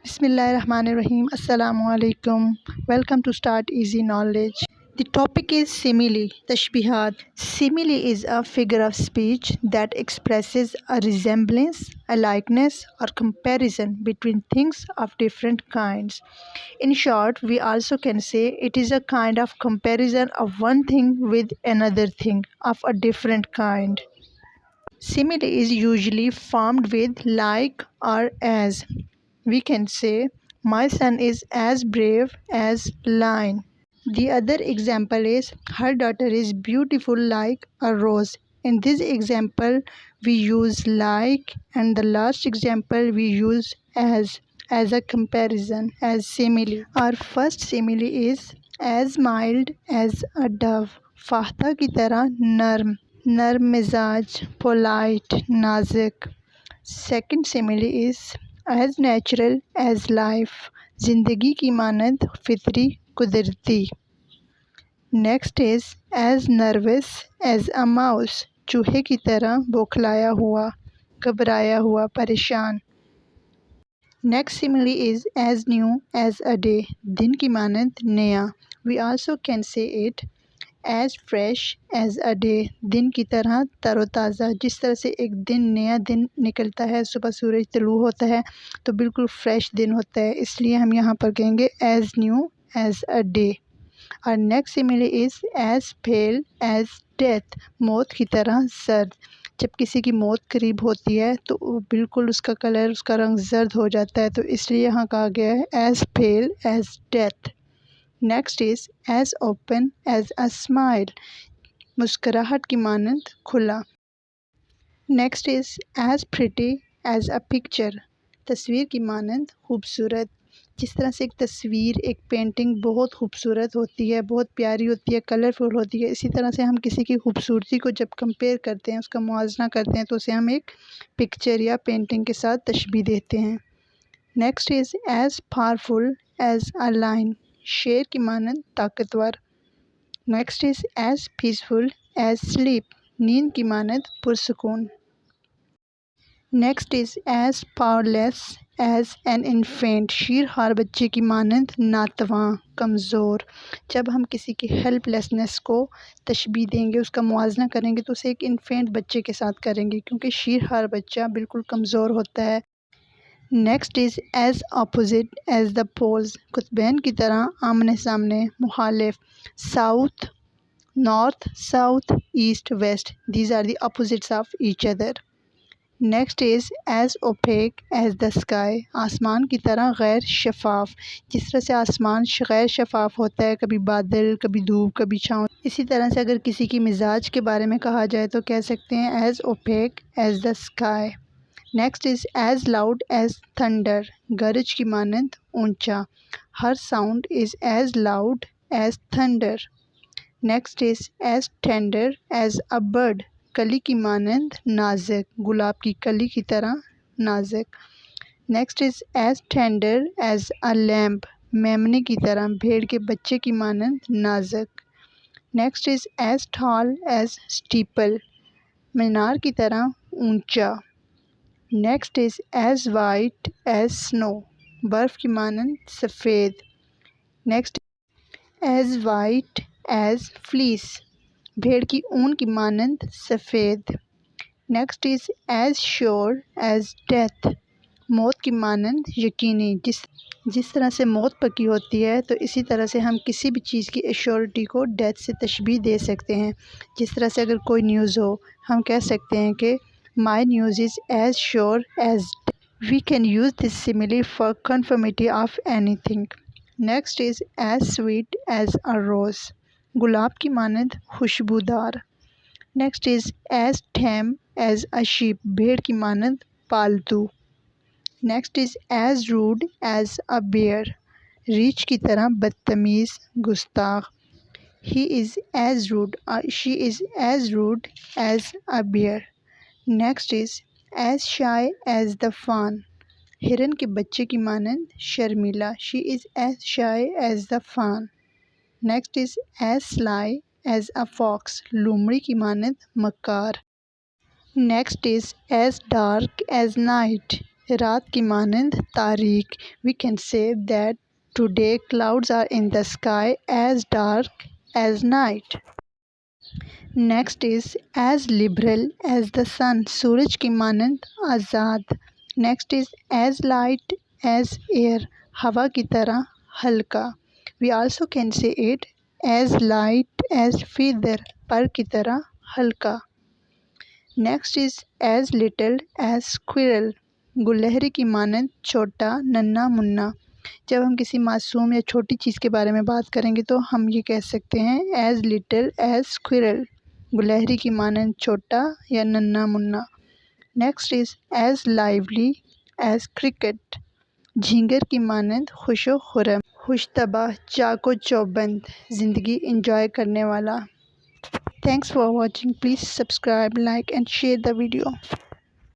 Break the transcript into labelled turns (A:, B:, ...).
A: بسم اللہ الرحمن الرحیم. السلام علیکم. Welcome to Start Easy Knowledge. The topic is simile, تشبیہات. Simile is a figure of speech that expresses a resemblance, a likeness, or comparison between things of different kinds. In short, we also can say it is a kind of comparison of one thing with another thing of a different kind. Simile is usually formed with like or as. We can say, my son is as brave as lion. The other example is, her daughter is beautiful like a rose. In this example, we use like, and the last example we use as a comparison, as simile. Our first simile is as mild as a dove. فاختہ کی طرح نرم مزاج, polite, نازک. Second simile is as natural as life. زندگی کی مانند فطری, قدرتی. Next is as nervous as a mouse. چوہے کی طرح بوکھلایا ہوا, گھبرایا ہوا, پریشان. Next simile is as new as a day. دن کی مانند نیا. We also can say it as fresh as a day. دن کی طرح تر و تازہ. جس طرح سے ایک دن, نیا دن نکلتا ہے, صبح سورج طلوع ہوتا ہے تو بالکل فریش دن ہوتا ہے, اس لیے ہم یہاں پر کہیں گے as new as a day. اور next simile is as pale as death. موت کی طرح زرد. جب کسی کی موت قریب ہوتی ہے تو بالکل اس کا کلر, اس کا رنگ زرد ہو جاتا ہے, تو اس لیے یہاں کہا گیا ہے as pale as death. Next is as open as a smile. مسکراہٹ کی مانند کھلا. Next is as pretty as a picture. تصویر کی مانند خوبصورت. جس طرح سے ایک تصویر, ایک پینٹنگ بہت خوبصورت ہوتی ہے, بہت پیاری ہوتی ہے, کلرفل ہوتی ہے, اسی طرح سے ہم کسی کی خوبصورتی کو جب کمپیئر کرتے ہیں, اس کا موازنہ کرتے ہیں, تو اسے ہم ایک پکچر یا پینٹنگ کے ساتھ تشبیہ دیتے ہیں. Next is as powerful as a lion. شیر کی مانند طاقتور. Next is as peaceful as sleep. نیند کی مانند پرسکون. Next is as powerless as an infant. شیر خوار بچے کی مانند ناتواں, کمزور. جب ہم کسی کی ہیلپ لیسنس کو تشبیہ دیں گے, اس کا موازنہ کریں گے, تو اسے ایک انفینٹ بچے کے ساتھ کریں گے, کیونکہ شیر خوار بچہ بالکل کمزور ہوتا ہے. Next is as opposite as the poles. قطبین کی طرح آمنے سامنے, مخالف. South north, south east west. These are the opposites of each other. Next is as opaque as the sky. آسمان کی طرح غیر شفاف. جس طرح سے آسمان غیر شفاف ہوتا ہے, کبھی بادل, کبھی دھوپ, کبھی چھاؤں, اسی طرح سے اگر کسی کی مزاج کے بارے میں کہا جائے تو کہہ سکتے ہیں as opaque as the sky. Next is as loud as thunder. گرج کی مانند اونچا. ہر sound is as loud as thunder. Next is as tender as a bird. کلی کی مانند نازک, گلاب کی کلی کی طرح نازک. Next is as tender as a lamb. میمنے کی طرح, بھیڑ کے بچے کی مانند نازک. Next is as tall as steeple. مینار کی طرح اونچا. Next is as white as snow. برف کی مانند سفید. Next as white as fleece. بھیڑ کی اون کی مانند سفید. Next is as sure as death. موت کی مانند یقینی. جس طرح سے موت پکی ہوتی ہے, تو اسی طرح سے ہم کسی بھی چیز کی ایشورٹی کو ڈیتھ سے تشبیہ دے سکتے ہیں. جس طرح سے اگر کوئی نیوز ہو, ہم کہہ سکتے ہیں کہ my news is as sure as death. We can use this simile for conformity of anything. Next is as sweet as a rose. گلاب کی مانند خوشبودار. Next is as tame as a sheep. بھیڑ کی مانند پالتو. Next is as rude as a bear. ریچھ کی طرح بدتمیز, گستاخ. He is as rude or she is as rude as a bear. Next is as shy as the fawn. ہرن کے بچے کی مانند شرمیلا. She is as shy as the fawn. Next is as sly as a fox. لومڑی کی مانند مکار. Next is as dark as night. رات کی مانند تاریک. We can say that today clouds are in the sky as dark as night. Next is as liberal as the sun. سورج کی مانند آزاد. Next is as light as air. ہوا کی طرح ہلکا. We also can say it as light as feather. پر کی طرح ہلکا. Next is as little as squirrel. گلہری کی مانند چھوٹا ننھا منا. جب ہم کسی معصوم یا چھوٹی چیز کے بارے میں بات کریں گے تو ہم یہ کہہ سکتے ہیں as little as squirrel. گلہری کی مانند چھوٹا یا ننھا منا. Next is as lively as cricket. جھینگر کی مانند خوش و خرم. خوش طبع، چاق و چوبند، زندگی انجوائے کرنے والا. Thanks for watching. Please subscribe, like and share the video.